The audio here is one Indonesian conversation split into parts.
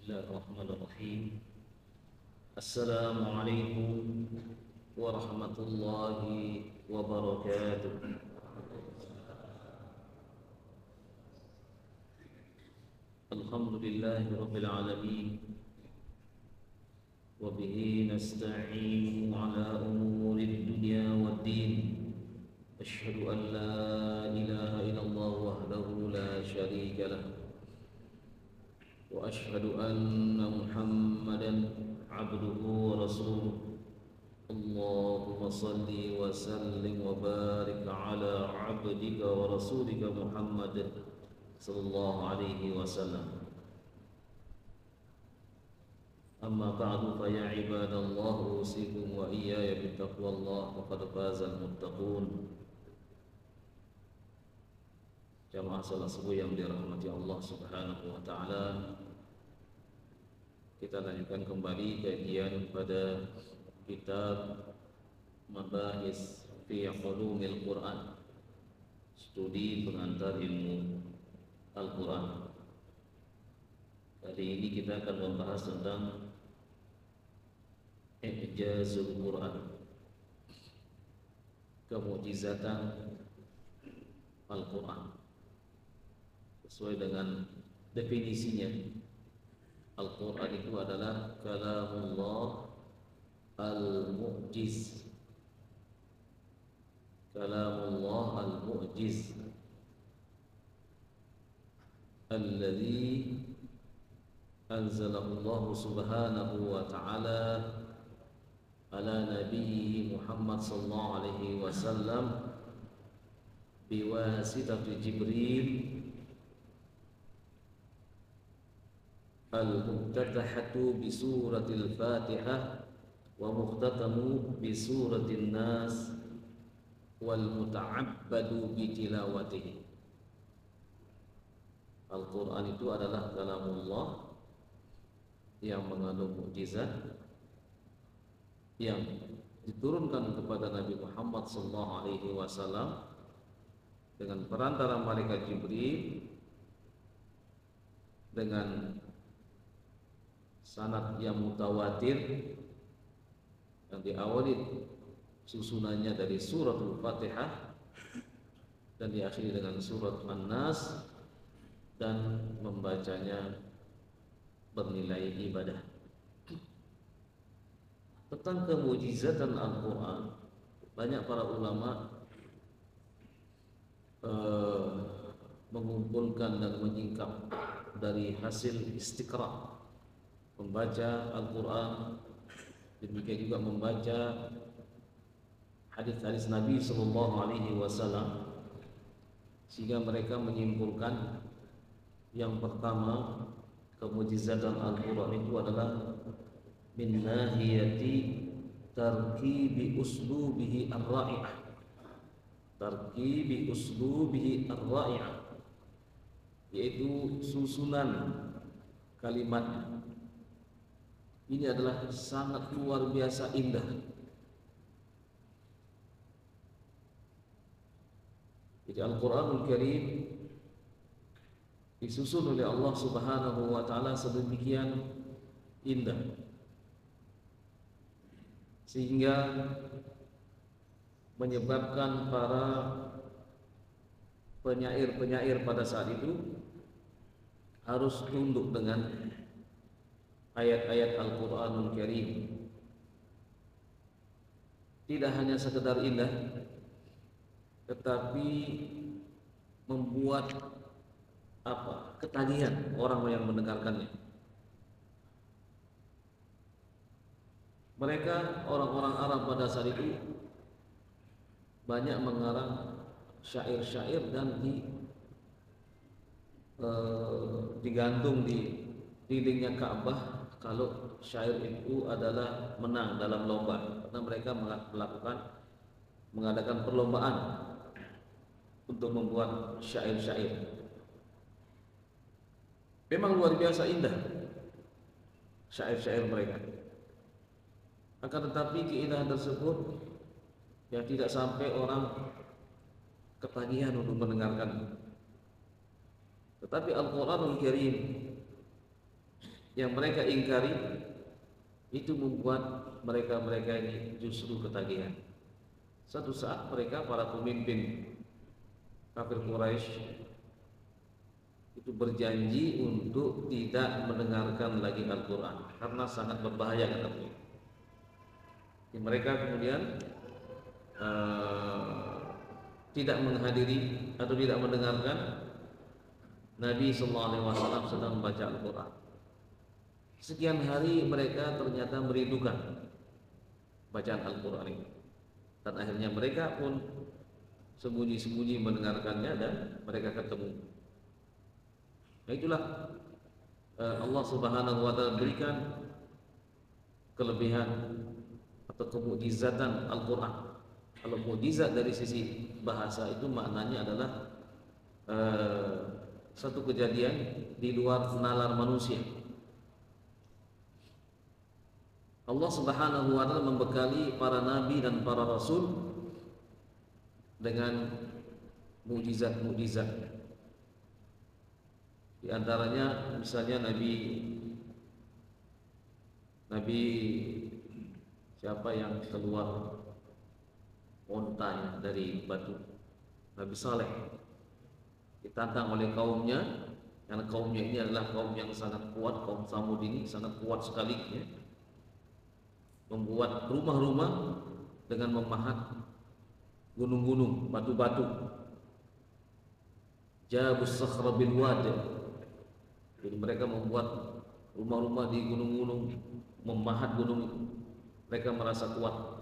Bismillahirrahmanirrahim. Assalamualaikum warahmatullahi wabarakatuh. Alhamdulillahi rabbil alamin. Wa bihi nasta'inu ala umuri dunya waddin. Asyhadu an la ilaha illallah wahdahu la syarika lah. وأشهد أن محمدا عبده ورسوله اللهم صل وسلم وبارك على عبدك ورسولك محمد صلى الله عليه وسلم أما بعد فيا عباد الله أوصيكم وإياي بتقوى الله فقد فاز المتقون. Jamaah salat subuh yang dirahmati Allah Subhanahu wa taala. Kita lanjutkan kembali kajian pada kitab Mabahis fi Ulumil Quran, studi pengantar ilmu Al-Quran. Kali ini kita akan membahas tentang I'jazul Quran, kemukjizatan Al-Quran. Sesuai dengan definisinya, Al-Quran itu adalah kalamullah al-mu'jiz. Kalamullah al-mu'jiz alladhi anzalahu Allah subhanahu wa ta'ala ala nabiyyi Muhammad sallallahu alaihi wasallam biwasitati Jibril al-muftataḥatu bi suratil Fatihah wa mukhtatamu bi suratin Nas wal muta'abbadu bi tilawatihi. Al-Quran itu adalah kalamullah yang mengandung mukjizat yang diturunkan kepada Nabi Muhammad sallallahu alaihi wasallam dengan perantara malaikat Jibril dengan sanad yang mutawatir yang diawali susunannya dari suratul Fatihah dan diakhiri dengan surat An-Nas dan membacanya bernilai ibadah. Tentang kemujizatan Al-Quran, banyak para ulama mengumpulkan dan menyingkap dari hasil istiqra, membaca Al-Quran, demikian juga membaca hadis-hadis Nabi Sallallahu Alaihi Wasallam, sehingga mereka menyimpulkan yang pertama, kemujizatan Al-Quran itu adalah min nahiyati tarkibi uslubihi ar-ra'i'ah, tarkibi uslubihi ar-ra'i'ah, yaitu susunan kalimatnya. Ini adalah sangat luar biasa indah. Jadi Al-Quranul Karim disusun oleh Allah Subhanahu wa ta'ala sedemikian indah, sehingga menyebabkan para penyair-penyair pada saat itu harus tunduk dengan ayat-ayat Al-Quranul Karim. Tidak hanya sekedar indah, tetapi membuat ketagihan orang yang mendengarkannya. Mereka orang-orang Arab pada saat itu banyak mengarang syair-syair dan digantung di dindingnya Ka'bah kalau syair itu adalah menang dalam lomba, karena mereka mengadakan perlombaan untuk membuat syair-syair. Memang luar biasa indah syair-syair mereka. Akan tetapi keindahan tersebut yang tidak sampai orang ketagihan untuk mendengarkan. Tetapi Al-Quranul Karim yang mereka ingkari itu membuat mereka ini justru ketagihan. Satu saat mereka, para pemimpin kafir Quraisy, itu berjanji untuk tidak mendengarkan lagi Al-Quran karena sangat berbahaya, kata beliau. Mereka kemudian tidak menghadiri atau tidak mendengarkan Nabi SAW sedang membaca Al-Quran. Sekian hari mereka ternyata merindukan bacaan Al-Quran ini, dan akhirnya mereka pun sembunyi-sembunyi mendengarkannya dan mereka ketemu. Nah, itulah Allah Subhanahu wa taala berikan kelebihan atau kemukjizatan Al-Quran. Kalau mukjizat dari sisi bahasa itu maknanya adalah satu kejadian di luar nalar manusia. Allah Subhanahu wa taala membekali para nabi dan para rasul dengan mukjizat-mukjizat. Di antaranya misalnya Nabi siapa yang keluar ontanya dari batu? Nabi Saleh ditantang oleh kaumnya, karena kaumnya ini adalah kaum yang sangat kuat, kaum Samud ini sangat kuat sekali ya. Membuat rumah-rumah dengan memahat gunung-gunung, batu-batu. Jabus sakhra bil wad. Jadi mereka membuat rumah-rumah di gunung-gunung, memahat gunung. Mereka merasa kuat.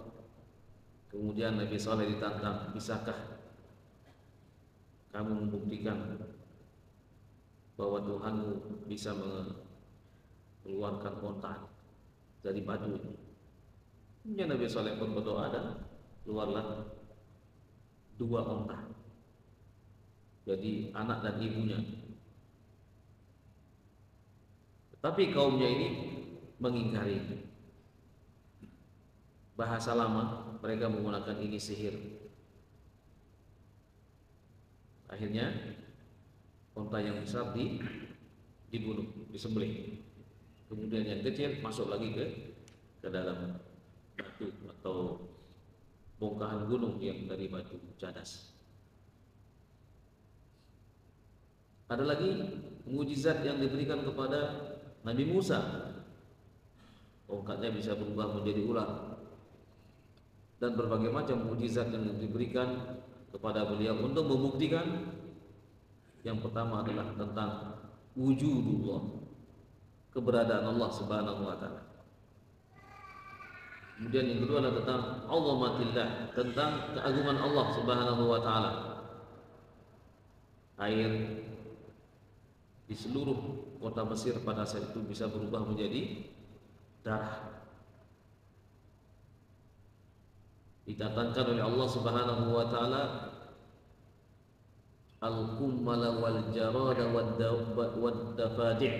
Kemudian Nabi Saleh ditantang, bisakah kamu membuktikan bahwa Tuhanmu bisa mengeluarkan onta dari batu ini? Kemudian Nabi Saleh pun berdoa dan keluarlah 2 onta. Jadi anak dan ibunya. Tapi kaumnya ini mengingkari. Bahasa lama, mereka menggunakan ini sihir. Akhirnya onta yang besar dibunuh, disembelih. Kemudian yang kecil masuk lagi ke dalam batu atau bongkahan gunung yang dari batu cadas. Ada lagi mukjizat yang diberikan kepada Nabi Musa. Tongkatnya bisa berubah menjadi ular. Dan berbagai macam mukjizat yang diberikan kepada beliau untuk membuktikan. Yang pertama adalah tentang wujudullah, keberadaan Allah Subhanahu wa taala. Kemudian yang kedua adalah tentang azamatillah, tentang keagungan Allah Subhanahu wa taala. Air di seluruh kota Mesir pada saat itu bisa berubah menjadi darah. Didatangkan oleh Allah Subhanahu wa taala al-kummal wal jarad wad dafadi'.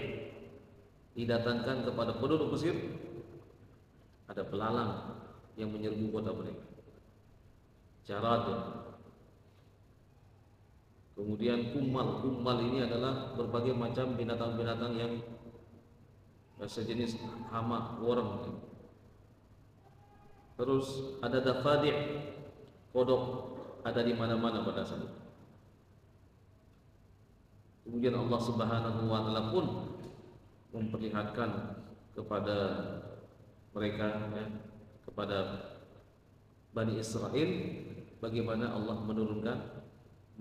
Didatangkan kepada penduduk Mesir ada belalang yang menyerbu kota mereka. Jarad. Kemudian kummal ini adalah berbagai macam binatang-binatang yang sejenis hama, worm. Terus ada dafadi', kodok ada di mana-mana pada saat itu. Kemudian Allah Subhanahu wa taala pun memperlihatkan kepada mereka kepada Bani Israel bagaimana Allah menurunkan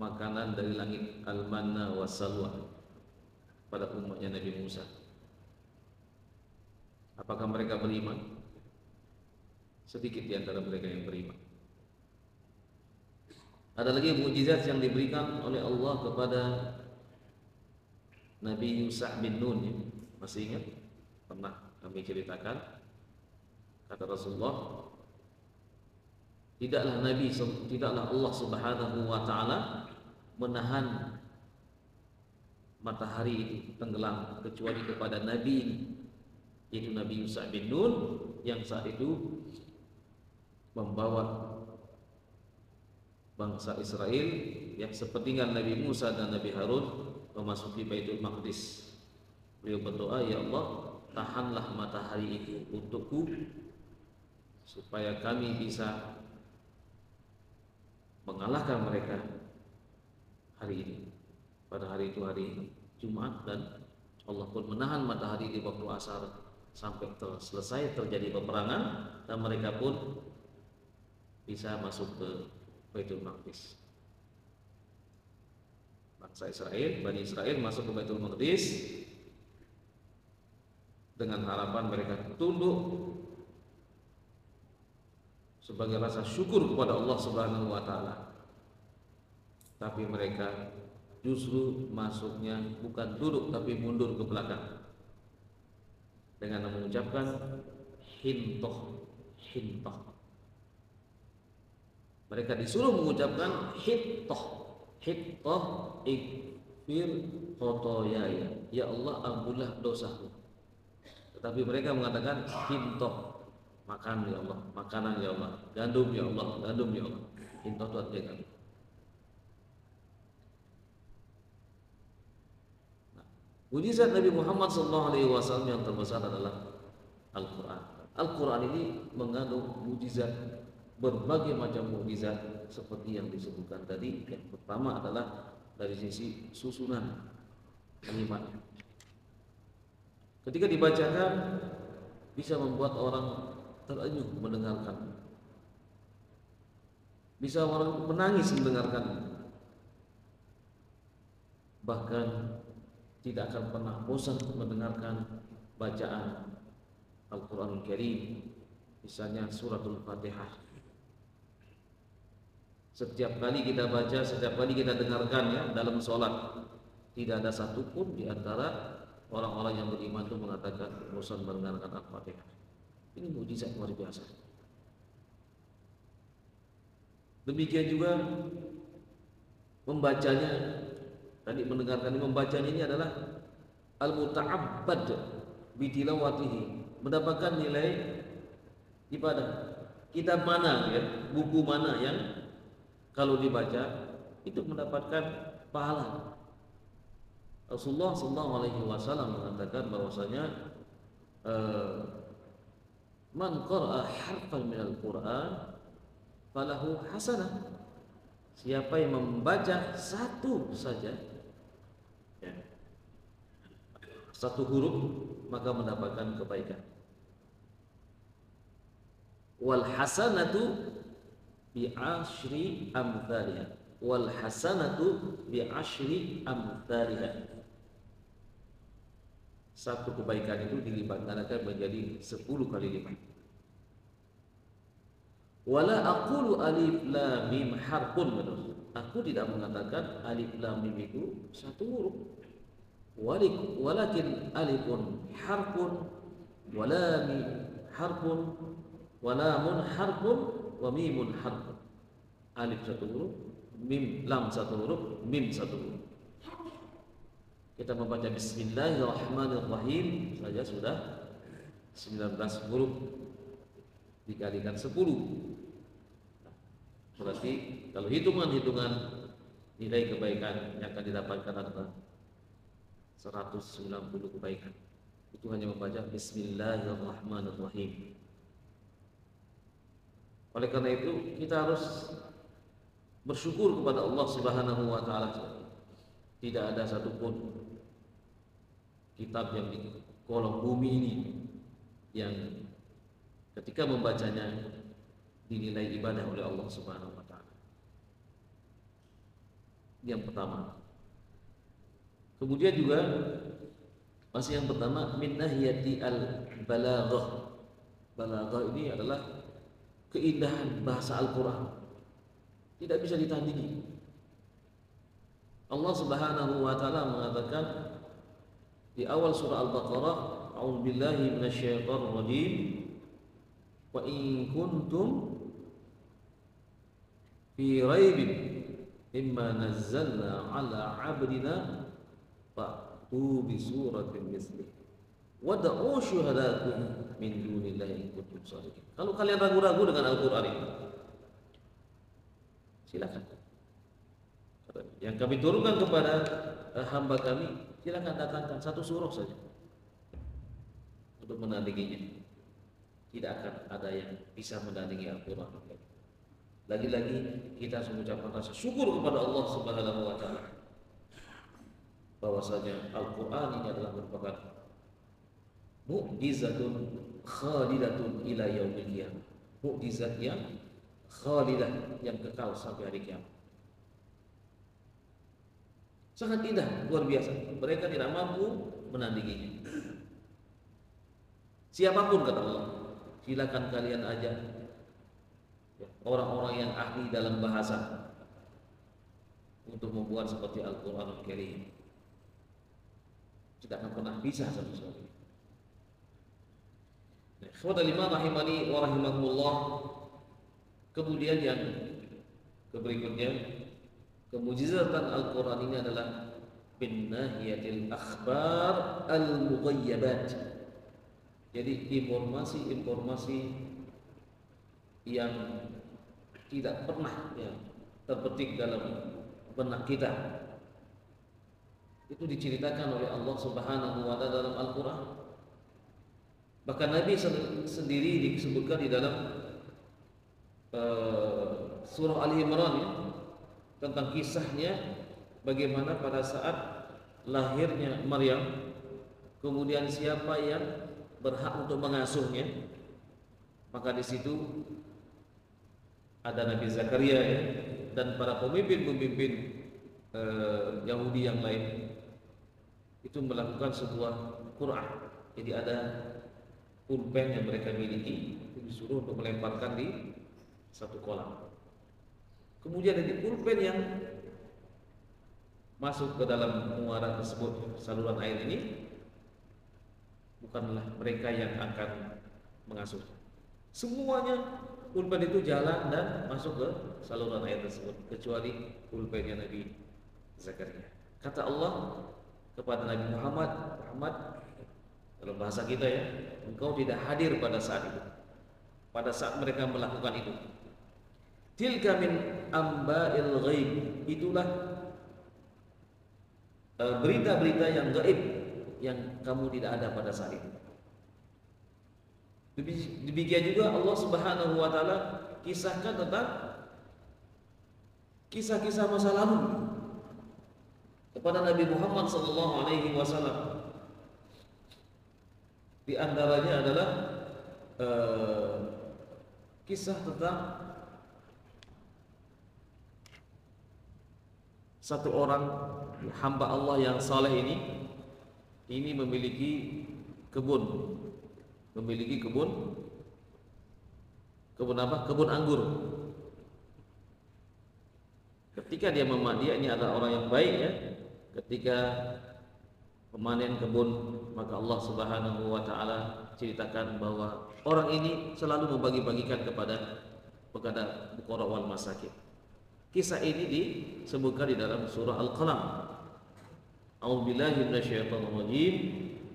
makanan dari langit, al-manna was-salwa, pada umatnya Nabi Musa. Apakah mereka beriman? Sedikit di antara mereka yang beriman. Ada lagi mukjizat yang diberikan oleh Allah kepada Nabi Yusha bin Nun. Masih ingat? Pernah kami ceritakan, kata Rasulullah, tidaklah Allah Subhanahu wa taala menahan matahari itu tenggelam kecuali kepada Nabi ini, yaitu Nabi Yusha bin Nun, yang saat itu membawa bangsa Israel yang sepertinggal Nabi Musa dan Nabi Harun memasuki Baitul Maqdis. Beliau berdoa, ya Allah, tahanlah matahari itu untukku supaya kami bisa mengalahkan mereka hari ini. Pada hari itu hari Jumat, dan Allah pun menahan matahari di waktu asar sampai selesai terjadi peperangan, dan mereka pun bisa masuk ke Baitul Maqdis. Bangsa Israel, Bani Israel masuk ke Baitul Maqdis dengan harapan mereka tunduk sebagai rasa syukur kepada Allah Subhanahu wa taala. Tapi mereka justru masuknya bukan duduk tapi mundur ke belakang dengan mengucapkan hintoh, hintoh. Mereka disuruh mengucapkan hintoh, hintoh ikfir khotoyaya, ya Allah ampunlah dosaku. Tetapi mereka mengatakan hintoh, makan ya Allah, makanan ya Allah, gandum ya Allah, gandum ya Allah. Hintoh itu artinya gandum. Mujizat Nabi Muhammad SAW yang terbesar adalah Al-Quran. Al-Quran ini mengandung mujizat, berbagai macam mujizat seperti yang disebutkan tadi. Yang pertama adalah dari sisi susunan kalimatnya. Ketika dibacakan bisa membuat orang terenyuh mendengarkan, bisa orang menangis mendengarkan, bahkan tidak akan pernah bosan mendengarkan bacaan Al-Quranul Karim. Misalnya suratul Fatihah, setiap kali kita baca, setiap kali kita dengarkan ya dalam sholat, tidak ada satupun di antara orang-orang yang beriman itu mengatakan bosan mendengarkan Al-Fatihah. Ini mujizat luar biasa. Demikian juga membacanya. Tadi mendengarkan ini, membacanya ini adalah al-muta'abbad bitilawatihi, mendapatkan nilai ibadah. Kitab mana ya, buku mana yang kalau dibaca itu mendapatkan pahala. Rasulullah SAW mengatakan bahwasanya man qara'a harfan minal Qur'an falahu hasanah. Siapa yang membaca satu saja ya, satu huruf, maka mendapatkan kebaikan. Wal hasanatu bi asyri amthaliha, wal hasanatu bi asyri amthaliha. Satu kebaikan itu dilipat gandakan menjadi 10 kali lipat. Wala aqulu alif lam mim harfun, aku tidak mengatakan alif lam mim itu satu huruf. Walakin alifun harfun, wala mim harfun, walamun harfun, wa mimun harfun. Alif satu huruf, mim lam satu huruf, mim satu huruf. Kita membaca Bismillahirrahmanirrahim saja sudah 19 huruf dikalikan 10. Berarti kalau hitungan-hitungan nilai kebaikan yang akan didapatkan adalah 190 kebaikan. Itu hanya membaca Bismillahirrahmanirrahim. Oleh karena itu kita harus bersyukur kepada Allah Subhanahu wa taala. Tidak ada satupun kitab yang di kolom bumi ini yang ketika membacanya dinilai ibadah oleh Allah Subhanahu wa taala. Yang pertama. Kemudian juga masih yang pertama min nahiyati al-balaghah. Balaghah ini adalah keindahan bahasa Al-Qur'an. Tidak bisa ditandingi. Allah Subhanahu wa taala mengatakan di awal surah Al-Baqarah, a'udzubillahi minasyaitonir rajim, wa in kuntum fi raibin mimma nazzalna ala 'abdina fa'tu bi suratin mislih wad'u syuhadakum min dunillahi in kuntum shadiqin. Kalau kalian ragu-ragu dengan Al-Qur'an ini, silakan. Yang kami turunkan kepada hamba kami, silakan datangkan satu surah saja. untuk menandinginya. Tidak akan ada yang bisa menandingi Al-Quran. Lagi-lagi kita harus mengucapkan rasa syukur kepada Allah Subhanahu wa taala bahwasanya Al-Quran ini adalah merupakan mukjizatun khalidatun ila yaumil qiyamah. Mukjizat yang khalidah, yang kekal sampai hari kiamat. Sangat indah, luar biasa. Mereka tidak mampu menandinginya. Siapapun kata Allah, silakan kalian ajak orang-orang yang ahli dalam bahasa untuk membuat seperti Al-Quranul Karim. Tidak akan pernah bisa sama sekali. Ikhwatal iman rahimani wa rahimakumullah. Kemudian yang berikutnya, kemujizatan Al-Quran ini adalah bin nahiyatil akhbar al-mughayyabat. Jadi informasi-informasi yang tidak pernah terbetik dalam benak kita itu diceritakan oleh Allah Subhanahu wa taala dalam Al-Qur'an. Bahkan Nabi sendiri disebutkan di dalam surah Ali Imran tentang kisahnya bagaimana pada saat lahirnya Maryam, kemudian siapa yang berhak untuk mengasuhnya. Maka di situ ada Nabi Zakaria dan para pemimpin-pemimpin Yahudi yang lain itu melakukan sebuah Qur'an. Jadi ada pulpen yang mereka miliki itu disuruh untuk melemparkan di satu kolam. Kemudian ada pulpen yang masuk ke dalam muara tersebut, saluran air ini, bukanlah mereka yang akan mengasuh. Semuanya pulpen itu jalan dan masuk ke saluran air tersebut, kecuali pulpennya Nabi Zakaria. Kata Allah kepada Nabi Muhammad, dalam bahasa kita engkau tidak hadir pada saat itu, pada saat mereka melakukan itu. Tilka min amba'il ghaib, itulah berita-berita yang gaib yang kamu tidak ada pada saat itu. Demikian juga Allah Subhanahu wa taala kisahkan tentang kisah-kisah masa lalu kepada Nabi Muhammad sallallahu alaihi wasallam. Di antaranya adalah kisah tentang satu orang hamba Allah yang saleh ini memiliki kebun apa? Kebun anggur. Ketika dia ini adalah orang yang baik ketika memanen kebun, maka Allah Subhanahu wa taala ceritakan bahwa orang ini selalu membagi-bagikan kepada fuqara wal masakin. Kisah ini disebutkan di dalam surah Al-Qalam. A'udzubillahi minasyaitonir rajim.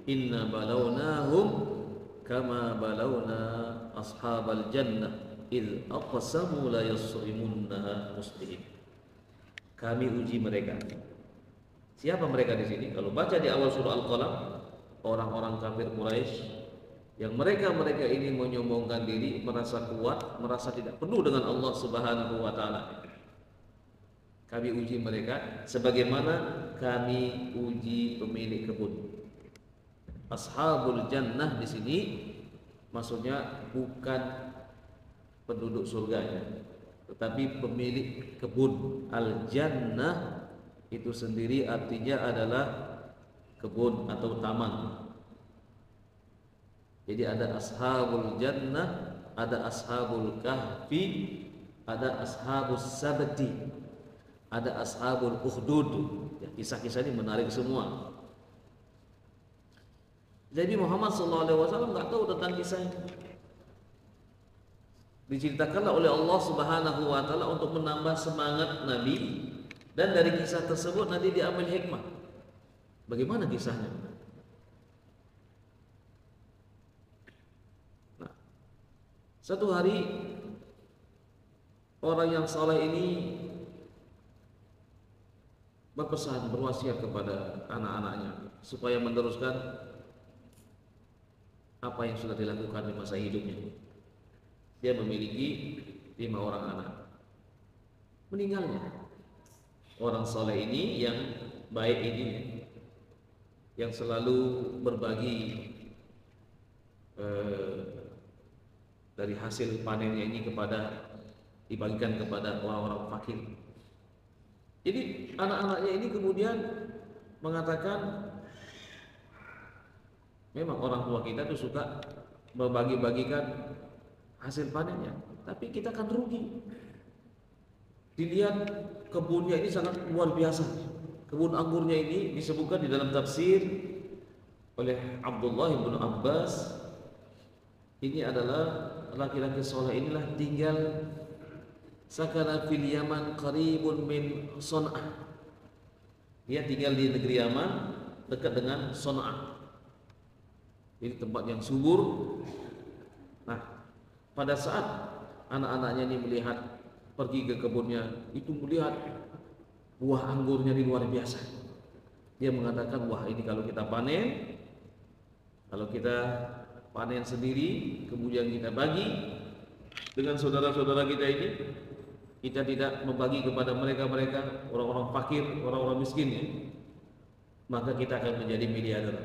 Inna balawnahum kama balawna ashabal jannah id aqsamu la yasrimunha muslimin. Kami uji mereka. Siapa mereka di sini? Kalau baca di awal surah Al-Qalam, orang-orang kafir Quraisy yang mereka ini menyombongkan diri, merasa kuat, merasa tidak penuh dengan Allah Subhanahu wa taala. Kami uji mereka sebagaimana kami uji pemilik kebun. Ashabul jannah di sini maksudnya bukan penduduk surganya, tetapi pemilik kebun. Al-jannah itu sendiri artinya adalah kebun atau taman. Jadi ada ashabul jannah, ada ashabul kahfi, ada ashabus sabti, ada ashabul ukhdud. Kisah-kisah ini menarik semua. Jadi Muhammad SAW nggak tahu tentang kisah ini. Diceritakanlah oleh Allah Subhanahu wa taala untuk menambah semangat Nabi, dan dari kisah tersebut nanti diambil hikmah. Bagaimana kisahnya? Nah, satu hari orang yang saleh ini berpesan, berwasiat kepada anak-anaknya supaya meneruskan apa yang sudah dilakukan di masa hidupnya. Dia memiliki 5 orang anak. Meninggalnya orang soleh ini yang baik ini, yang selalu berbagi dari hasil panennya ini dibagikan kepada orang-orang fakir. Jadi anak-anaknya ini kemudian mengatakan, memang orang tua kita tuh suka membagi-bagikan hasil panennya, tapi kita akan rugi. Dilihat kebunnya ini sangat luar biasa. Kebun anggurnya ini disebutkan di dalam tafsir oleh Abdullah bin Abbas, ini adalah laki-laki soleh inilah tinggal sakana fil Yaman qaribun min Son'ah. Dia tinggal di negeri Yaman dekat dengan Son'ah. Ini tempat yang subur. Nah, pada saat anak-anaknya ini melihat, pergi ke kebunnya, itu melihat buah anggurnya ini luar biasa. Dia mengatakan, wah ini kalau kita panen sendiri, kemudian kita bagi dengan saudara-saudara kita ini, kita tidak membagi kepada mereka orang-orang fakir, orang-orang miskin ya, maka kita akan menjadi miliarder.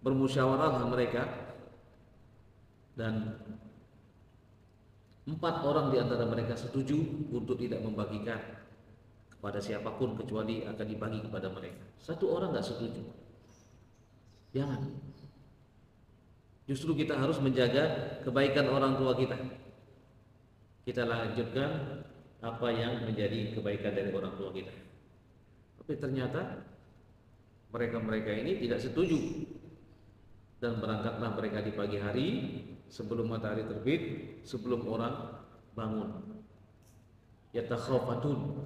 Bermusyawarahlah mereka, dan 4 orang di antara mereka setuju untuk tidak membagikan kepada siapapun kecuali akan dibagi kepada mereka. 1 orang tidak setuju. Jangan. Justru kita harus menjaga kebaikan orang tua kita. Kita lanjutkan apa yang menjadi kebaikan dari orang tua kita. Tapi ternyata mereka ini tidak setuju, dan berangkatlah mereka di pagi hari sebelum matahari terbit, sebelum orang bangun. Yatakhafatun.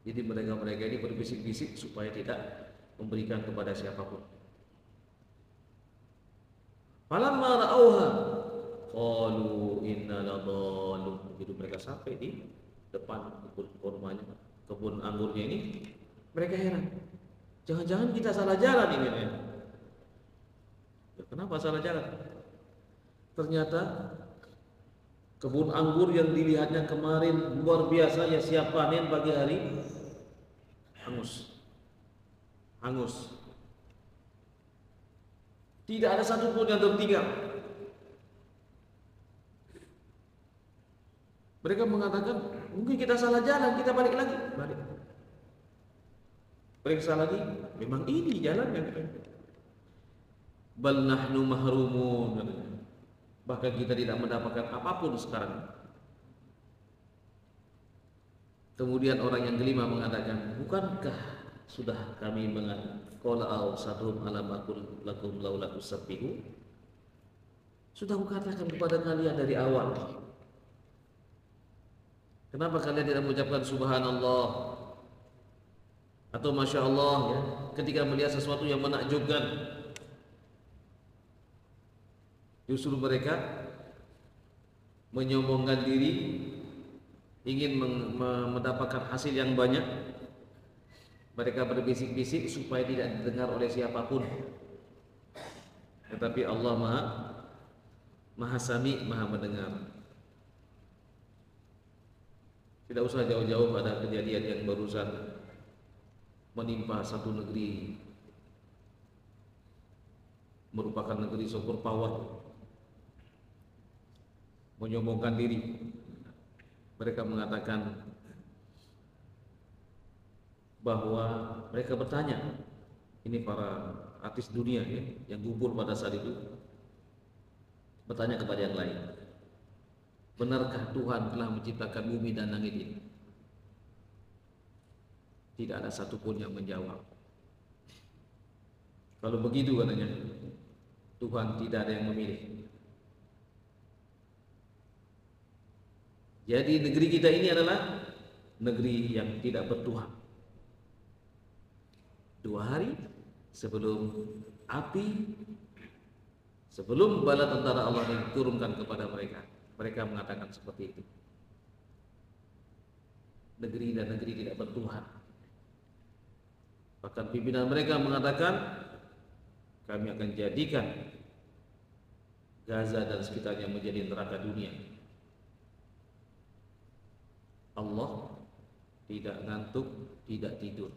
Jadi mereka ini berbisik-bisik supaya tidak memberikan kepada siapapun. Falamma ra'auha qalu inna ladallun. Begitu mereka sampai di depan kebun anggurnya ini, mereka heran. Jangan-jangan kita salah jalan ini ya. Kenapa salah jalan? Ternyata kebun anggur yang dilihatnya kemarin luar biasa, ya siap panen pagi hari, hangus. Tidak ada satupun yang tertinggal. Mereka mengatakan, mungkin kita salah jalan, kita balik lagi. Periksa lagi, memang ini jalan yang kita. Bal nahnu mahrumun. Bahkan kita tidak mendapatkan apapun sekarang. Kemudian orang yang kelima mengatakan, bukankah sudah kami mengatakan, qala awsatum alam aqul lakum laula tusabbihu? Sudah kukatakan kepada kalian dari awal. Kenapa kalian tidak mengucapkan subhanallah atau masya Allah ya, ketika melihat sesuatu yang menakjubkan? Justru mereka menyombongkan diri, ingin mendapatkan hasil yang banyak. Mereka berbisik-bisik supaya tidak didengar oleh siapapun. Tetapi Allah Maha Sami, Maha mendengar. Tidak usah jauh-jauh pada kejadian yang barusan menimpa satu negeri, merupakan negeri super power, menyombongkan diri. Mereka mengatakan bahwa mereka bertanya, ini para artis dunia ya, yang gugur pada saat itu, bertanya kepada yang lain, benarkah Tuhan telah menciptakan bumi dan langit ini? Tidak ada satupun yang menjawab. Kalau begitu katanya, Tuhan tidak ada yang memilih. Jadi negeri kita ini adalah negeri yang tidak bertuhan. 2 hari sebelum bala tentara Allah diturunkan kepada mereka, mereka mengatakan seperti itu. Negeri dan negeri tidak bertuhan. Bahkan pimpinan mereka mengatakan, kami akan jadikan Gaza dan sekitarnya menjadi neraka dunia. Allah tidak ngantuk, tidak tidur.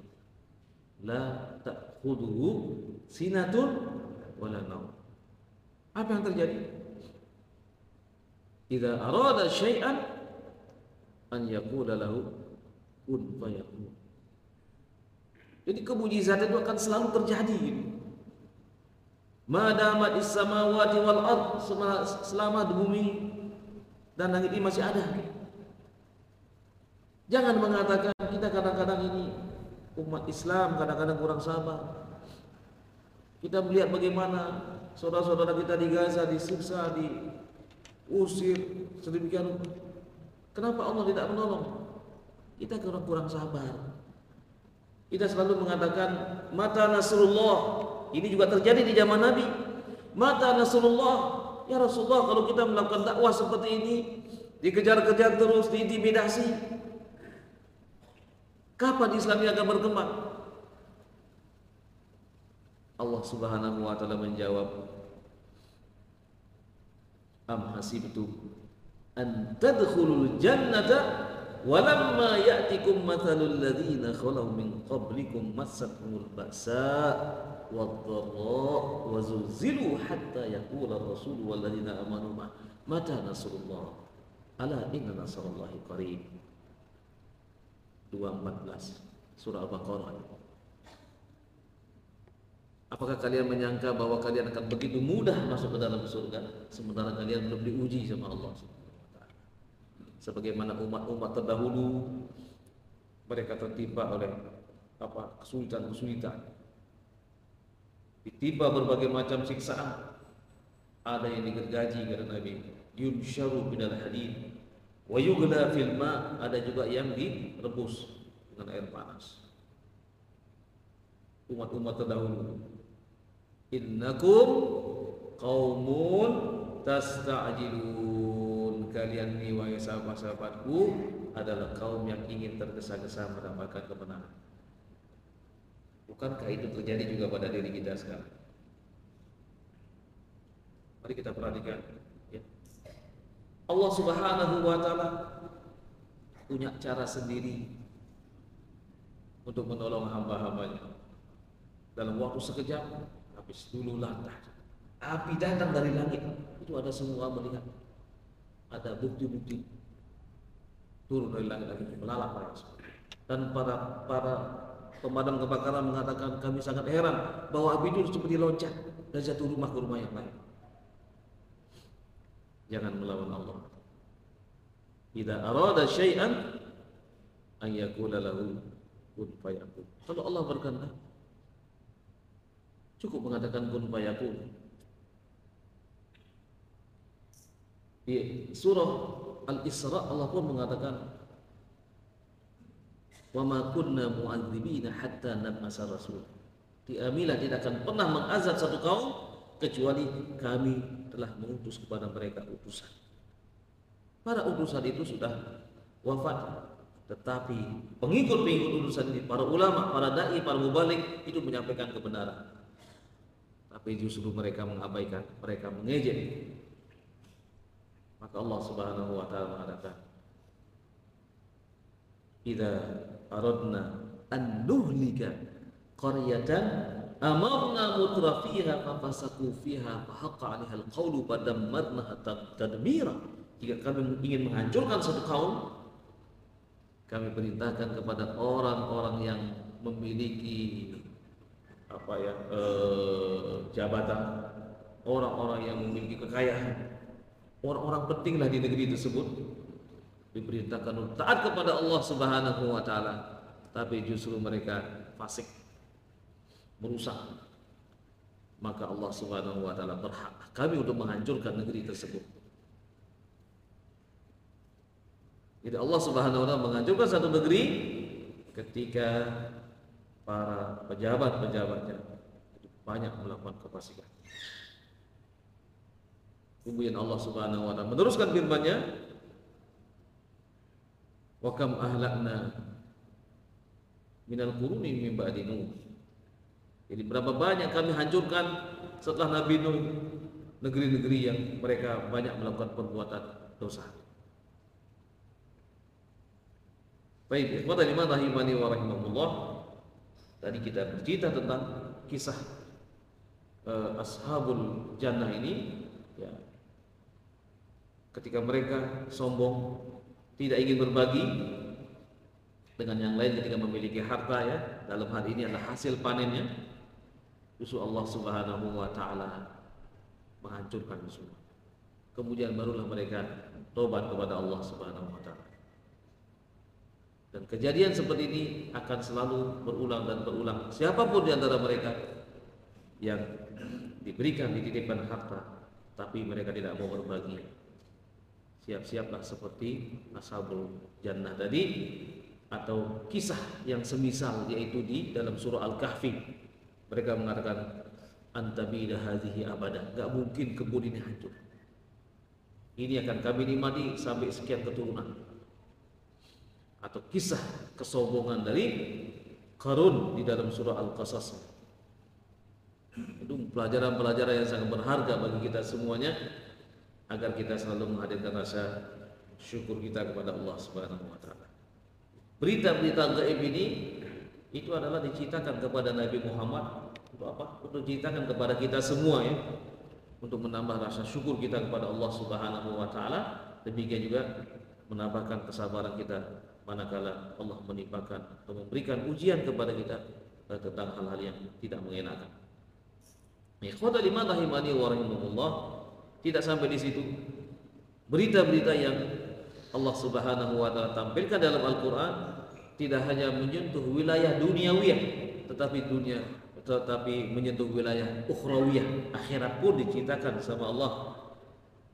La ta'khudhuhu sinatun wala naum. Apa yang terjadi? Idza arada syai'an an yaqula lahu kun fayakun. Jadi kemujizatan itu akan selalu terjadi. Madamat is-samawati wal ard, selama di bumi dan langit ini masih ada. Jangan mengatakan kita kadang-kadang ini umat Islam kadang-kadang kurang sabar. Kita melihat bagaimana saudara-saudara kita di Gaza disiksa, diusir sedemikian. Kenapa Allah tidak menolong? Kita kurang sabar. Kita selalu mengatakan mata nasrullah. Ini juga terjadi di zaman Nabi. Mata nasrullah. Ya Rasulullah, kalau kita melakukan dakwah seperti ini, dikejar-kejar terus, diintimidasi, kapan Islam ini akan berkembang? Allah Subhanahu wa taala menjawab, am hasibtum an tadkhulul jannata walamma ya'tikum mathalul ladzina khalaw min qablikum massatuhumul ba'sa wadh-dharra wa zulzilu hatta yaqula ar-rasul wal ladzina amanu mata nasrullah ala inna nasrallahi qarib. 2:14 surah Al-Baqarah. Apakah kalian menyangka bahwa kalian akan begitu mudah masuk ke dalam surga sementara kalian belum diuji sama Allah Subhanahu wa taala? Sebagaimana umat-umat terdahulu mereka tertimpa oleh kesulitan-kesulitan. Ditimpa berbagai macam siksaan. Ada yang digergaji kata Nabi, yunsharu minal hadid wa yughla fil ma, ada juga yang direbus dengan air panas. Umat-umat terdahulu, innakum qaumun tasta'jilun, kalian ini wahai sahabat-sahabatku adalah kaum yang ingin tergesa-gesa mendapatkan kebenaran. Bukankah itu terjadi juga pada diri kita sekarang? Mari kita perhatikan ya. Allah Subhanahu wa taala punya cara sendiri untuk menolong hamba-hambanya. Dalam waktu sekejap habis dulu lantas. Api datang dari langit. Itu ada semua melihat. Ada bukti-bukti turun dari langit lagi melalap mereka. Dan para pemadam kebakaran mengatakan kami sangat heran bahwa api itu seperti loncat dari satu rumah ke rumah yang lain. Jangan melawan Allah. Idza arada syai'an an yaqula lahu kun fayakun. Kalau Allah berkehendak cukup mengatakan kun fayakun. Di surah Al-Isra Allah pun mengatakan wa ma kunna mu'adzibina hatta nab'asa rasul. Kamilah tidak akan pernah mengazab satu kaum kecuali kami telah mengutus kepada mereka utusan. Para utusan itu sudah wafat, tetapi pengikut-pengikut utusan ini, para ulama, para dai, para mubalik itu menyampaikan kebenaran. Tapi justru mereka mengabaikan, mereka mengejek. Maka Allah Subhanahu wa taala mengatakan, idza aradna an nuhlika qaryatan amarna mutrafiha fafasaku fiha fahaqqa 'alaiha al-qawlu fadammarnaha tadmira. Jika kami ingin menghancurkan satu kaum, kami perintahkan kepada orang-orang yang memiliki jabatan, orang-orang yang memiliki kekayaan, orang-orang pentinglah di negeri tersebut, diperintahkan untuk taat kepada Allah Subhanahu wa taala, tapi justru mereka fasik, merusak. Maka Allah Subhanahu wa taala berhak kami untuk menghancurkan negeri tersebut. Jadi Allah Subhanahu wa taala menghancurkan satu negeri ketika para pejabat-pejabatnya banyak melakukan kefasikan. Kemudian Allah Subhanahu wa taala meneruskan firman-Nya, wa kam ahlakna minal quruni min ba'di Nuh Jadi berapa banyak kami hancurkan setelah Nabi Nuh negeri-negeri yang mereka banyak melakukan perbuatan dosa. Baik, ikhwata liman rahimani wa rahimahullah. Tadi kita bercerita tentang kisah ashabul jannah ini, ya. Ketika mereka sombong, tidak ingin berbagi dengan yang lain ketika memiliki harta, ya. Dalam hal ini adalah hasil panennya. Justru Allah Subhanahu wa taala menghancurkan semua. Kemudian barulah mereka tobat kepada Allah Subhanahu wa taala. Dan kejadian seperti ini akan selalu berulang dan berulang. Siapapun di antara mereka yang diberikan dititipkan harta tapi mereka tidak mau berbagi, siap-siaplah seperti ashabul jannah tadi, atau kisah yang semisal, yaitu di dalam surah Al-Kahfi. Mereka mengatakan antabida hadhihi abada, enggak mungkin kebun ini hancur. Ini akan kami nikmati sampai sekian keturunan. Atau kisah kesombongan dari Qarun di dalam surah Al-Qasas. Itu pelajaran-pelajaran yang sangat berharga bagi kita semuanya, agar kita selalu menghadirkan rasa syukur kita kepada Allah Subhanahu wa taala. Berita-berita gaib ini itu adalah diceritakan kepada Nabi Muhammad untuk apa? Untuk diceritakan kepada kita semua, ya. Untuk menambah rasa syukur kita kepada Allah Subhanahu wa taala, demikian juga menambahkan kesabaran kita manakala Allah menimpakan atau memberikan ujian kepada kita tentang hal-hal yang tidak mengenakan. Ikhwata liman rahimani wa rahimahullah, tidak sampai di situ. Berita-berita yang Allah Subhanahu wa taala tampilkan dalam Al-Qur'an tidak hanya menyentuh wilayah duniawiyah, tetapi menyentuh wilayah ukhrawiyah, akhirat pun diceritakan sama Allah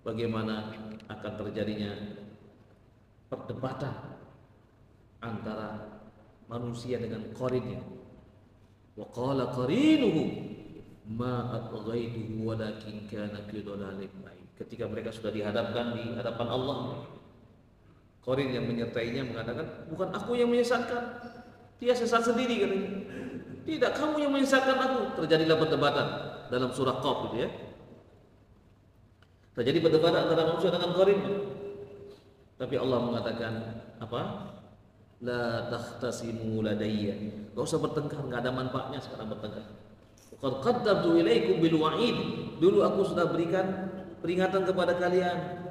bagaimana akan terjadinya perdebatan antara manusia dengan qarinnya. Wa qala qarinuhu ma atghaituhu walakin kana fi dhalalin ba'id. Ketika mereka sudah dihadapkan di hadapan Allah, qarin yang menyertainya mengatakan, bukan aku yang menyesatkan, dia sesat sendiri katanya. Tidak, kamu yang menyesatkan aku. Terjadilah perdebatan dalam surah Qaf, gitu, ya. Terjadi perdebatan antara manusia dengan qarinnya. Tapi Allah mengatakan apa? La takhtasimu ladayya. Enggak usah bertengkar, enggak ada manfaatnya sekarang bertengkar. Qad qaddamtu ilaikum bil wa'id. Dulu aku sudah berikan peringatan kepada kalian.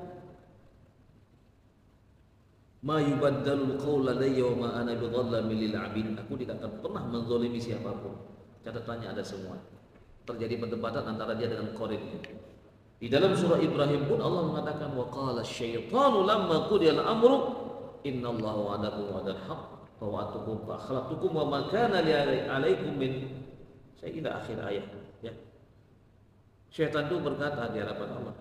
Ma yubaddalul qaula ladayya wa ma ana bidhallamin lil 'abid. Aku tidak akan pernah menzalimi siapapun. Catatannya ada semua. Terjadi perdebatan antara dia dengan qarin. Di dalam surah Ibrahim pun Allah mengatakan wa qala asyaitanu lamma qudiya al-amru innallaha wa'adakum wa'dal haqq wa wa'adtukum fa akhlaftukum wa ma kana li 'alaikum min syai'in ila akhir ayat, ya. Syaitan itu berkata di hadapan Allah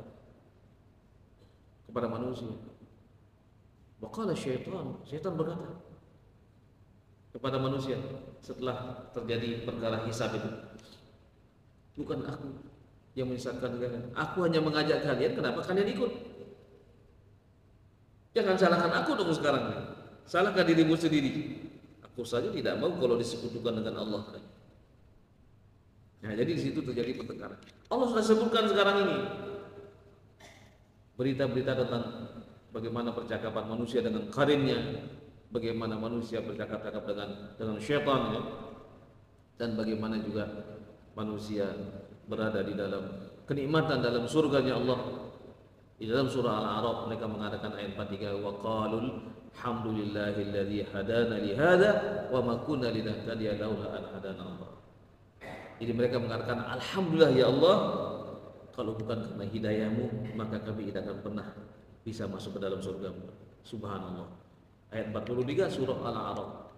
kepada manusia. Wa qala syaitan berkata kepada manusia setelah terjadi perkara hisab itu, bukan aku yang menyesatkan kalian, aku hanya mengajak kalian, kenapa kalian ikut? Jangan salahkan aku dong sekarang. Salahkan dirimu sendiri. Aku saja tidak mau kalau disekutukan dengan Allah. Nah, jadi di situ terjadi pertengkaran. Allah sudah sebutkan sekarang ini berita-berita tentang bagaimana percakapan manusia dengan qarinnya, bagaimana manusia bercakap-cakap dengan syaitan, ya. Dan bagaimana juga manusia berada di dalam kenikmatan dalam surganya Allah. Di dalam surah Al-A'raf mereka mengatakan ayat 43, wa qalul hamdulillahilladzi hadana li hadza wa ma kunna linahtadiya laula an hadana Allah. Jadi mereka mengatakan alhamdulillah ya Allah, kalau bukan karena hidayahmu maka kami tidak akan pernah bisa masuk ke dalam surga-Mu. Subhanallah. Ayat 43 surah Al-A'raf.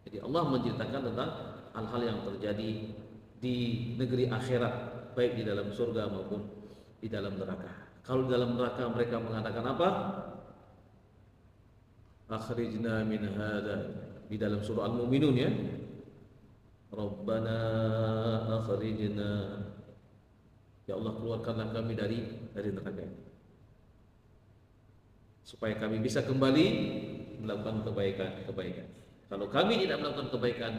Jadi Allah menceritakan tentang hal-hal yang terjadi di negeri akhirat, baik di dalam surga maupun di dalam neraka. Kalau di dalam neraka mereka mengatakan apa? Akhrijna min hadza, di dalam surah Al-Mu'minun, ya. Rabbana akhrijna, ya Allah keluarkanlah kami dari neraka supaya kami bisa kembali melakukan kebaikan. Kalau kami tidak melakukan kebaikan,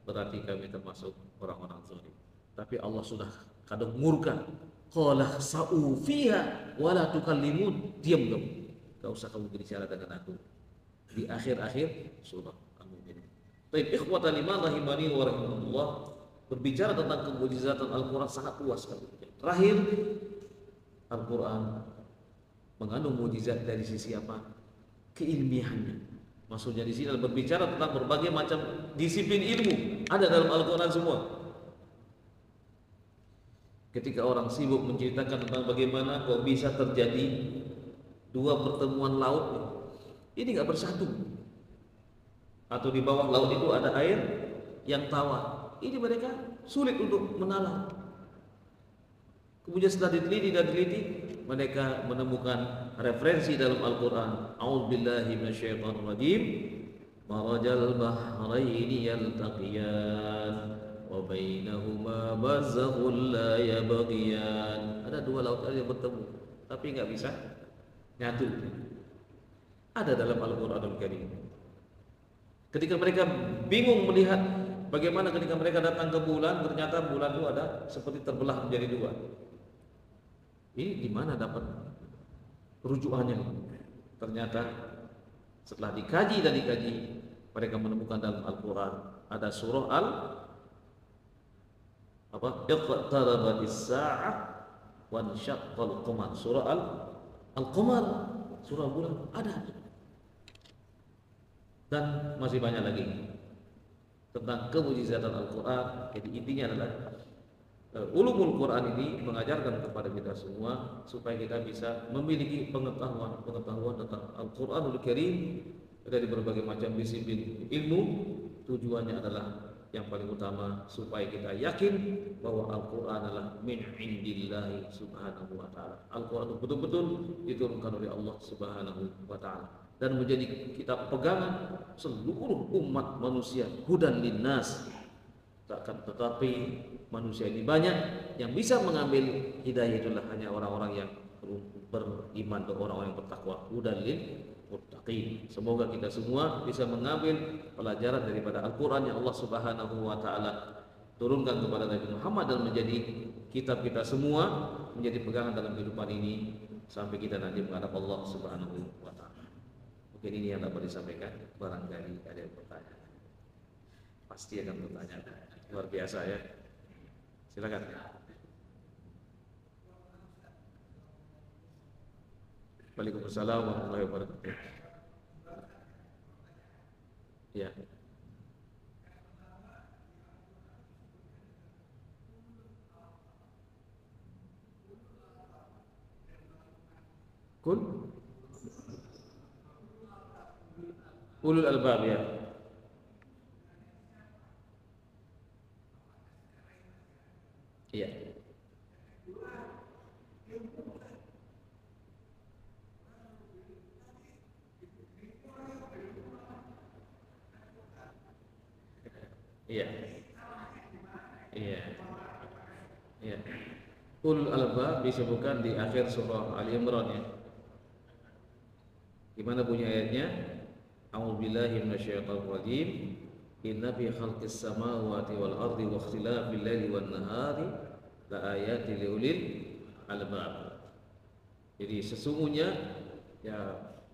berarti kami termasuk orang-orang zalim. Tapi Allah sudah kadang murka. Qala sa'u fiha wa la tukallimun. Diam kamu. Enggak usah kamu berbicara dengan aku. Di akhir-akhir surah Al-Mu'minun. Baik, ikhwatan liman rahimani wa rahimakumullah. Berbicara tentang kemujizatan Al-Qur'an sangat luas sekali. Terakhir, Al-Qur'an mengandung mujizat dari sisi apa? Keilmiahannya. Maksudnya di sini adalah berbicara tentang berbagai macam disiplin ilmu ada dalam Al-Qur'an semua. Ketika orang sibuk menceritakan tentang bagaimana kok bisa terjadi dua pertemuan laut, ini nggak bersatu, atau di bawah laut itu ada air yang tawar, ini mereka sulit untuk menalar. Kemudian setelah diteliti, mereka menemukan referensi dalam Al-Quran. A'udzubillahi minasyaitonir rajim. Marajal bahraini yaltaqiyan wa bainahuma barzakhun la yabghiyan. Ada dua lautan yang bertemu, tapi nggak bisa nyatu. Ada dalam Al-Quranul Karim. Ketika mereka bingung melihat bagaimana ketika mereka datang ke bulan, ternyata bulan itu ada seperti terbelah menjadi dua. Ini di mana dapat rujukannya? Ternyata setelah dikaji, mereka menemukan dalam Al-Quran ada surah Iqtarabatis sa'ah wa insyaqqal qamar. Surah Al-Qamar, surah bulan ada. Dan masih banyak lagi tentang kemujizatan Al-Quran. Jadi intinya adalah ulumul Quran ini mengajarkan kepada kita semua supaya kita bisa memiliki pengetahuan tentang Al-Quranul Karim dari berbagai macam disiplin ilmu. Tujuannya adalah yang paling utama supaya kita yakin bahwa Al-Quran adalah min indillahi subhanahu wa ta'ala. Al-Quran betul-betul diturunkan oleh Allah subhanahu wa ta'ala dan menjadi kita pegangan seluruh umat manusia, hudan linnas. Tetapi manusia ini banyak yang bisa mengambil hidayah itulah hanya orang-orang yang beriman dan orang-orang yang bertakwa. Hudan lil muttaqin. Semoga kita semua bisa mengambil pelajaran daripada Al-Quran yang Allah Subhanahu wa ta'ala turunkan kepada Nabi Muhammad dan menjadi kitab kita semua, menjadi pegangan dalam kehidupan ini sampai kita nanti menghadap Allah Subhanahu wa ta'ala. Mungkin ini yang dapat disampaikan. Barangkali ada yang bertanya. Pasti akan bertanya. Luar biasa ya. Silakan. Waalaikumsalam warahmatullahi wabarakatuh. Ya. Kul ulul albab ya. Iya. Iya. Iya. Iya. Ulul albab disebutkan di akhir surah Ali Imran ya. Gimana bunyi ayatnya? A'udzubillahi minasyaitonir rajim. Inna fi khalqis samawati wal ardi wa ikhtilafil laili wan nahari la ayatin liulil albab. Jadi sesungguhnya ya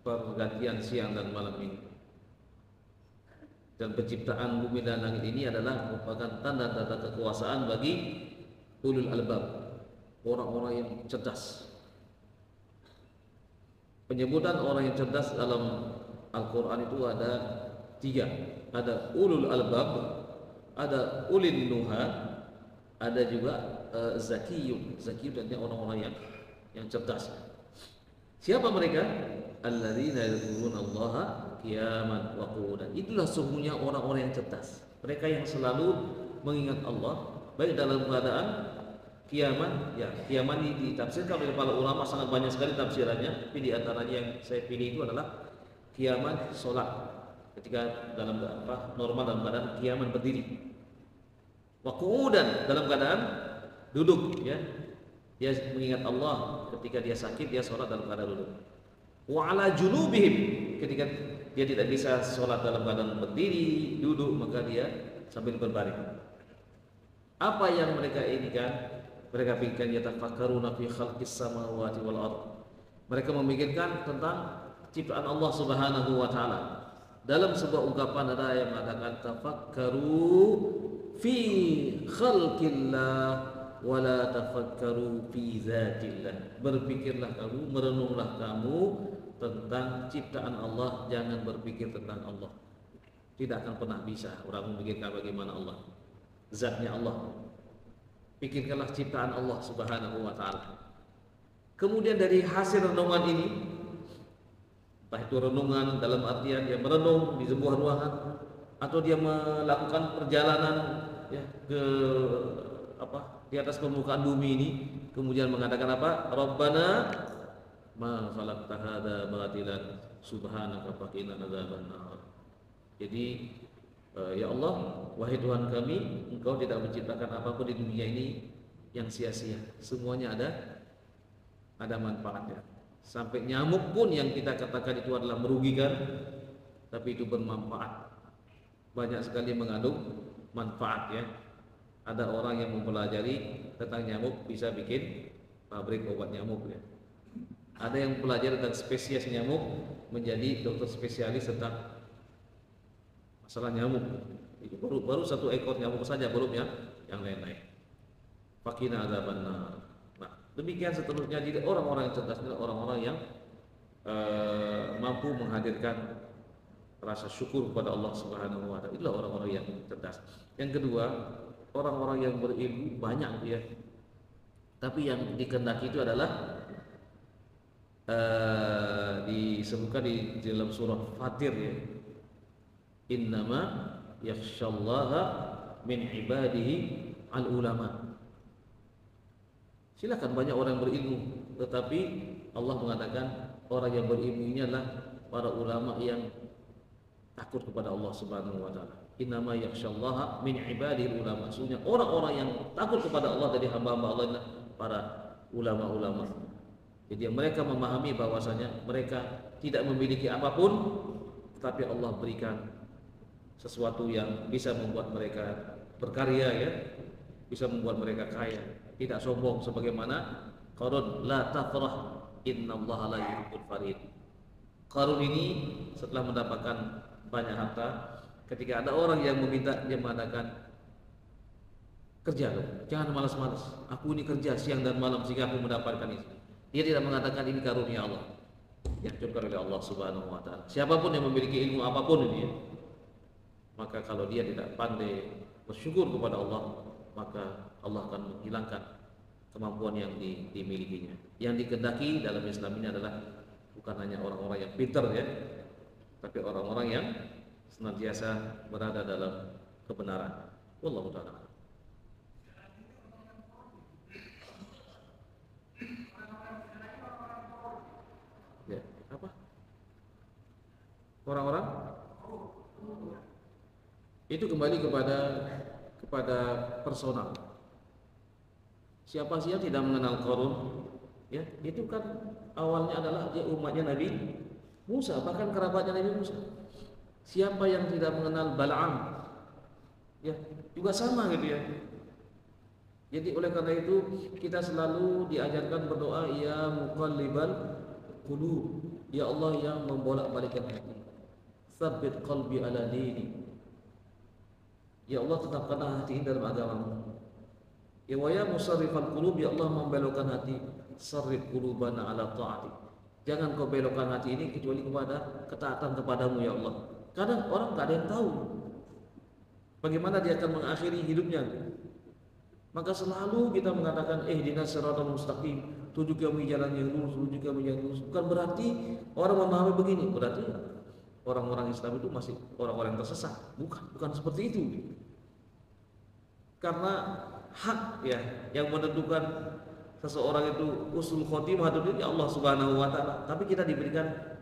pergantian siang dan malam ini dan penciptaan bumi dan langit ini adalah merupakan tanda-tanda kekuasaan bagi ulul albab, orang-orang yang cerdas. Penyebutan orang yang cerdas dalam Al-Quran itu ada tiga. Ada ulul albab, ada ulil nuha, ada juga zakiyun. Zakiyun artinya orang-orang yang cerdas. Siapa mereka? Alladzina yadhkuruna Allaha qiyaman wa qu'udan. Itulah sesungguhnya orang-orang yang cerdas. Mereka yang selalu mengingat Allah baik dalam keadaan kiaman. Ya, kiaman ini ditafsirkan oleh para ulama sangat banyak sekali tafsirannya. Tapi di antaranya yang saya pilih itu adalah kiaman salat. Ketika dalam normal dalam keadaan kiaman berdiri. Wa qu'udan dalam keadaan duduk ya. Dia mengingat Allah ketika dia sakit, dia sholat dalam keadaan duduk. Wa ala junubihim, ketika dia tidak bisa sholat dalam keadaan berdiri, duduk, maka dia sambil berbaring. Apa yang mereka inginkan? Mereka pikirkan yatafakkaruna fi khalqis samawati wal ard. Mereka memikirkan tentang ciptaan Allah Subhanahu wa taala. Dalam sebuah ungkapan ada yang mengatakan tafakkaru fi khalqillah wa la tafakkaru fi zatillah. Berpikirlah kamu, merenunglah kamu tentang ciptaan Allah, jangan berpikir tentang Allah. Tidak akan pernah bisa orang memikirkan bagaimana Allah, zatnya Allah. Pikirkanlah ciptaan Allah Subhanahu wa taala. Kemudian dari hasil renungan ini, entah itu renungan dalam artian dia merenung di sebuah ruangan atau dia melakukan perjalanan ya ke di atas permukaan bumi ini, kemudian mengatakan apa? Rabbana ma khalaqta hadza batilan subhanaka faqina adzabannar. Jadi ya Allah, wahai Tuhan kami, Engkau tidak menciptakan apapun di dunia ini yang sia-sia. Semuanya ada manfaatnya. Sampai nyamuk pun yang kita katakan itu adalah merugikan, tapi itu bermanfaat. Banyak sekali mengandung manfaat ya. Ada orang yang mempelajari tentang nyamuk bisa bikin pabrik obat nyamuk ya. Ada yang mempelajari tentang spesies nyamuk menjadi dokter spesialis tentang masalah nyamuk. Itu baru satu ekor nyamuk saja, belum yang lain-lain. Fakina adzabannar. Nah, demikian seterusnya. Jadi orang-orang yang cerdas adalah orang-orang yang mampu menghadirkan rasa syukur kepada Allah Subhanahu wa taala. Itulah orang-orang yang cerdas. Yang kedua, orang-orang yang berilmu banyak ya. Tapi yang dikehendaki itu adalah disebutkan di dalam surah Fatir ya. Innama yakhsyallaha min ibadihi al ulama. Silakan banyak orang berilmu, tetapi Allah mengatakan orang yang berilmu ini adalah para ulama yang takut kepada Allah Subhanahu wa taala. Innama yakhsyallaha min ibadihi ulama. Maksudnya orang-orang yang takut kepada Allah dari hamba-hamba Allah adalah para ulama-ulama. Jadi mereka memahami bahwasanya mereka tidak memiliki apapun, tetapi Allah berikan sesuatu yang bisa membuat mereka berkarya ya, bisa membuat mereka kaya, tidak sombong sebagaimana Qarun, la tafrah innallaha la yuhibbul farid. Qarun ini setelah mendapatkan banyak harta, ketika ada orang yang meminta, dia mengatakan, kerja dong, jangan malas-malas, aku ini kerja siang dan malam sehingga aku mendapatkan ini. Dia tidak mengatakan ini karunia Allah yang dicurahkan oleh Allah Subhanahu wa taala. Siapapun yang memiliki ilmu apapun ini ya, maka kalau dia tidak pandai bersyukur kepada Allah, maka Allah akan menghilangkan kemampuan yang dimilikinya. Yang dikehendaki dalam Islam ini adalah bukan hanya orang-orang yang pintar ya, tapi orang-orang yang senantiasa berada dalam kebenaran. Wallahu ta'ala. Ya, apa? Orang-orang itu kembali kepada personal. Siapa sih yang tidak mengenal Qarun? Ya, itu kan awalnya adalah dia umatnya Nabi Musa, bahkan kerabatnya Nabi Musa. Siapa yang tidak mengenal Bal'am? Ya, juga sama gitu ya. Jadi oleh karena itu kita selalu diajarkan berdoa, ya muqallibal qulub, ya Allah yang membolak-balikkan hati. Tsabbit qalbi ala dini. Ya Allah, tetapkanlah hati ini dalam agamamu. Ya wa ya musarrifal qulub, ya Allah membelokkan hati, sarrif qulubana ala ta'atik. Jangan kau belokkan hati ini kecuali kepada ketaatan kepadamu ya Allah. Kadang orang tak ada yang tahu bagaimana dia akan mengakhiri hidupnya. Maka selalu kita mengatakan ihdinas siratal mustaqim, tuju kami jalan yang lurus, tuju kami jalan lurus. Bukan berarti orang memahami begini, berarti orang-orang Islam itu masih orang-orang tersesat. Bukan seperti itu. Karena hak ya yang menentukan seseorang itu usul khotimah itu ya Allah Subhanahu wa taala. Tapi kita diberikan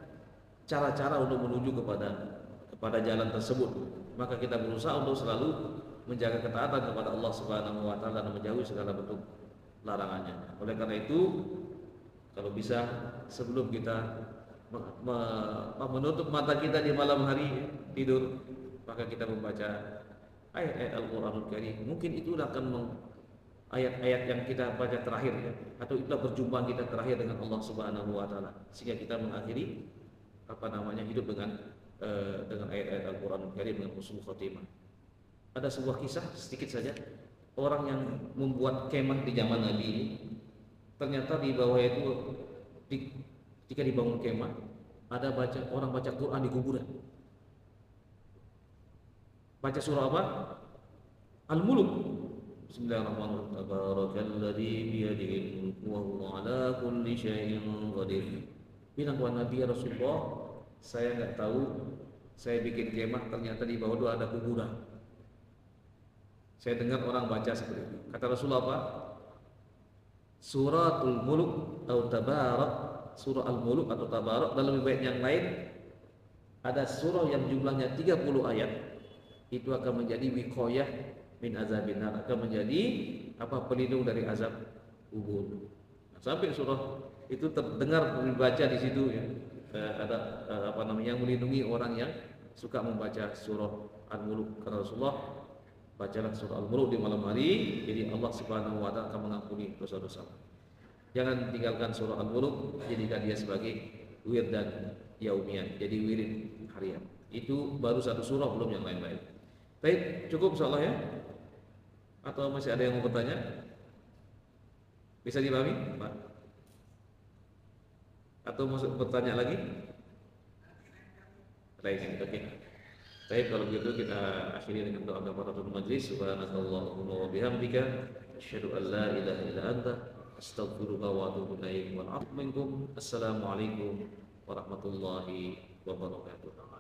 cara-cara untuk menuju kepada jalan tersebut. Maka kita berusaha untuk selalu menjaga ketaatan kepada Allah Subhanahu wa taala dan menjauhi segala bentuk larangannya. Oleh karena itu, kalau bisa sebelum kita menutup mata kita di malam hari tidur, maka kita membaca ayat-ayat Al-Qur'anul Karim. Mungkin itu akan ayat-ayat yang kita baca terakhir ya, atau itulah perjumpaan kita terakhir dengan Allah Subhanahu wa taala, sehingga kita mengakhiri hidup dengan ayat-ayat Al-Qur'anul Karim dengan husnul khotimah. Ada sebuah kisah sedikit saja, orang yang membuat kemah di zaman Nabi ini, ternyata di bawah itu ketika dibangun kemah ada orang baca Quran di kuburan. Baca surah apa? Al-Mulk. Bismillahirrahmanirrahim. Tabarakalladzi biyadihil mulku wa huwa ala kulli syai'in qadir. Bilang kepada Nabi, ya Rasulullah, saya enggak tahu, saya bikin kemah ternyata di bawah itu ada kuburan. Saya dengar orang baca seperti itu. Kata Rasulullah apa? Suratul Mulk atau Tabarak, surah Al-Mulk atau Tabarak. Dalam riwayat yang lain ada surah yang jumlahnya 30 ayat. Itu akan menjadi wiqayah min azabin nar, akan menjadi pelindung dari azab kubur. Sampai surah itu terdengar dibaca di situ ya. Ada yang melindungi orang yang suka membaca surah Al-Mulk. Karena Rasulullah, bacalah surah Al-Mulk di malam hari, jadi Allah Subhanahu wa taala akan mengampuni dosa-dosa. Jangan tinggalkan surah Al-Mulk, jadikan dia sebagai wirid dan yaumian, jadi wirid harian. Itu baru satu surah, belum yang lain-lain. Baik, cukup insyaallah ya. Atau masih ada yang mau bertanya? Bisa dipahami, Pak? Atau mau bertanya lagi? Baik, oke. Baik, kalau begitu kita akhiri dengan doa kafaratul majlis. Subhanakallahumma wa bihamdika asyhadu an la ilaha illa anta astaghfiruka wa atubu ilaik. Wal 'afwu minkum. Assalamualaikum warahmatullahi wabarakatuh.